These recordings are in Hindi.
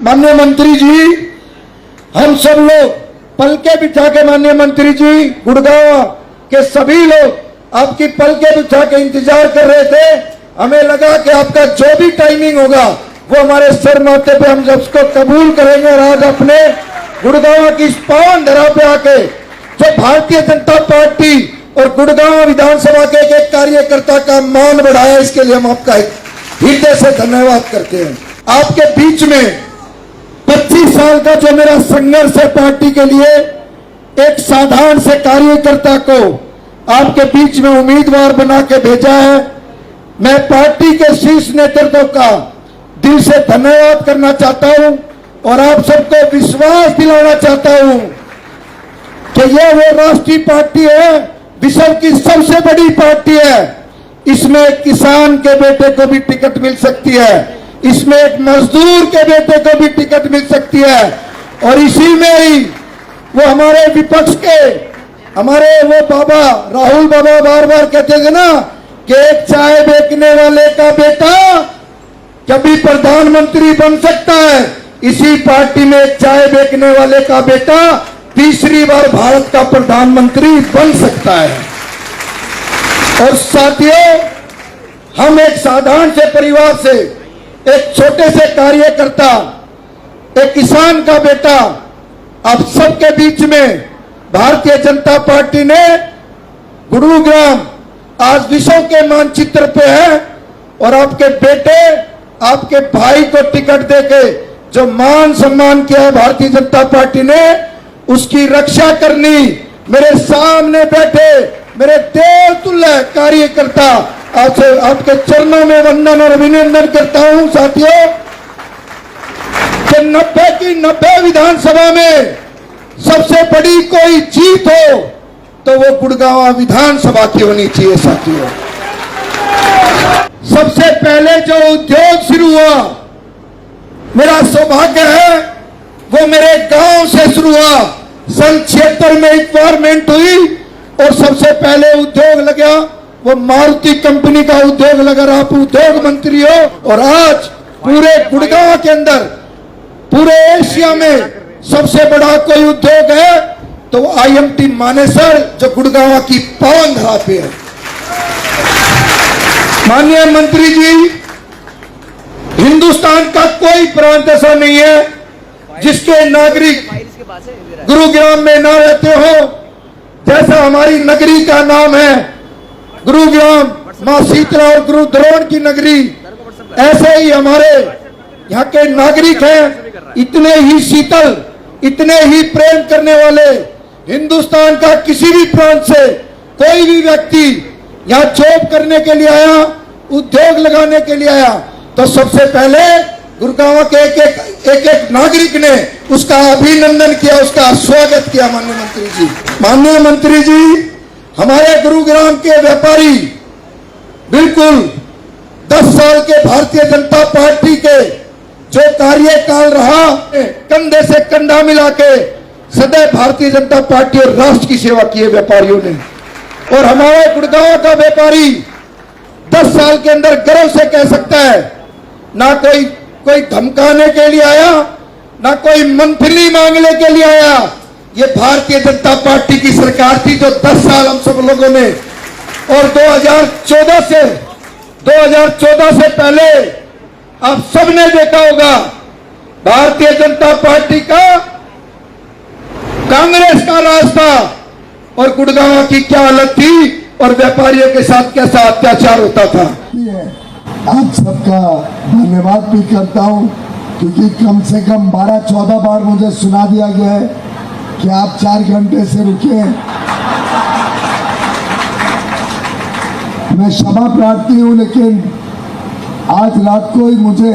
माननीय मंत्री जी, हम सब लोग पलके बिछा के, माननीय मंत्री जी, गुड़गांव के सभी लोग आपकी पलके बिछा के इंतजार कर रहे थे। हमें लगा कि आपका जो भी टाइमिंग होगा वो हमारे सर माथे पे हम उसको कबूल करेंगे। और आज अपने गुड़गांव की इस पावन धरा पे आके जो भारतीय जनता पार्टी और गुड़गांव विधानसभा के एक कार्यकर्ता का मान बढ़ाया, इसके लिए हम आपका हृदय से धन्यवाद करते हैं। आपके बीच में 25 साल का जो मेरा संघर्ष है पार्टी के लिए, एक साधारण से कार्यकर्ता को आपके बीच में उम्मीदवार बना के भेजा है। मैं पार्टी के शीर्ष नेतृत्व का दिल से धन्यवाद करना चाहता हूं और आप सबको विश्वास दिलाना चाहता हूं कि यह वो राष्ट्रीय पार्टी है, विश्व की सबसे बड़ी पार्टी है। इसमें एक किसान के बेटे को भी टिकट मिल सकती है, इसमें एक मजदूर के बेटे को भी टिकट मिल सकती है। और इसी में ही वो हमारे विपक्ष के, हमारे वो बाबा राहुल बाबा बार बार कहते थे ना कि एक चाय बेचने वाले का बेटा कभी प्रधानमंत्री बन सकता है। इसी पार्टी में एक चाय बेचने वाले का बेटा तीसरी बार भारत का प्रधानमंत्री बन सकता है। और साथियों, हम एक साधारण से परिवार से, एक छोटे से कार्यकर्ता, एक किसान का बेटा, आप सबके बीच में भारतीय जनता पार्टी ने गुरुग्राम आज विश्व के मानचित्र पे है। और आपके बेटे, आपके भाई को टिकट देके जो मान सम्मान किया है भारतीय जनता पार्टी ने, उसकी रक्षा करनी मेरे सामने बैठे मेरे देवतुल्य कार्यकर्ता, आपके चरणों में वंदन और अभिनंदन करता हूं। साथियों, कि 90 की 90 विधानसभा में सबसे बड़ी कोई जीत हो तो वो गुड़गांव विधानसभा की होनी चाहिए। साथियों, सबसे पहले जो उद्योग शुरू हुआ, मेरा सौभाग्य है वो मेरे गांव से शुरू हुआ। सन 76 में रिक्वायरमेंट हुई और सबसे पहले उद्योग लगा वो मारुति कंपनी का उद्योग लगा। आप उद्योग मंत्री हो और आज पूरे गुड़गांव के अंदर, पूरे एशिया में सबसे बड़ा कोई उद्योग है तो IMT मानेसर, जो गुड़गांव की पावन धरा पे है। माननीय मंत्री जी, हिंदुस्तान का कोई प्रांत ऐसा नहीं है जिसके नागरिक गुरुग्राम में ना रहते हो। जैसा हमारी नगरी का नाम है गुरुग्राम, मां शीतला और गुरु द्रोण की नगरी, ऐसे ही हमारे यहाँ के नागरिक हैं, इतने ही शीतल, इतने ही प्रेम करने वाले। हिंदुस्तान का किसी भी प्रांत से कोई भी व्यक्ति यहाँ जॉब करने के लिए आया, उद्योग लगाने के लिए आया, तो सबसे पहले गुड़गांव के एक नागरिक ने उसका अभिनंदन किया, उसका स्वागत किया। माननीय मंत्री जी, माननीय मंत्री जी, हमारे गुरुग्राम के व्यापारी बिल्कुल 10 साल के भारतीय जनता पार्टी के जो कार्यकाल रहा, कंधे से कंधा मिला के सदैव भारतीय जनता पार्टी और राष्ट्र की सेवा की है व्यापारियों ने। और हमारे गुड़गांव का व्यापारी 10 साल के अंदर गर्व से कह सकता है, ना कोई धमकाने के लिए आया, ना कोई मंथली मांगने के लिए आया। ये भारतीय जनता पार्टी की सरकार थी जो 10 साल हम सब लोगों ने, और 2014 से पहले आप सबने देखा होगा भारतीय जनता पार्टी का, कांग्रेस का राज था और गुड़गांव की क्या हालत थी और व्यापारियों के साथ कैसा अत्याचार होता था। आप सबका धन्यवाद भी करता हूं क्योंकि कम से कम 12-14 बार मुझे सुना दिया गया है कि आप 4 घंटे से रुके। मैं क्षमा प्रार्थी हूं, लेकिन आज रात को ही मुझे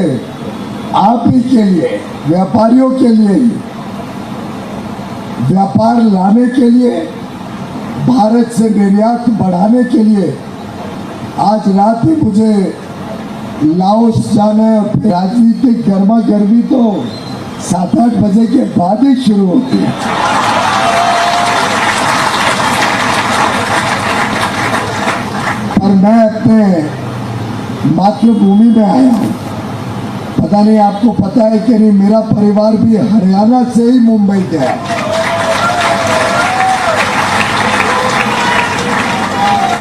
आप ही के लिए, व्यापारियों के लिए, व्यापार लाने के लिए, भारत से निर्यात बढ़ाने के लिए आज रात ही मुझे लाओस जाना है। और राजनीतिक गर्मा गर्मी तो 7-8 बजे के बाद ही शुरू होती है। और मैं अपने मातृभूमि में आया हूं पता नहीं आपको पता है कि नहीं, मेरा परिवार भी हरियाणा से ही मुंबई गया।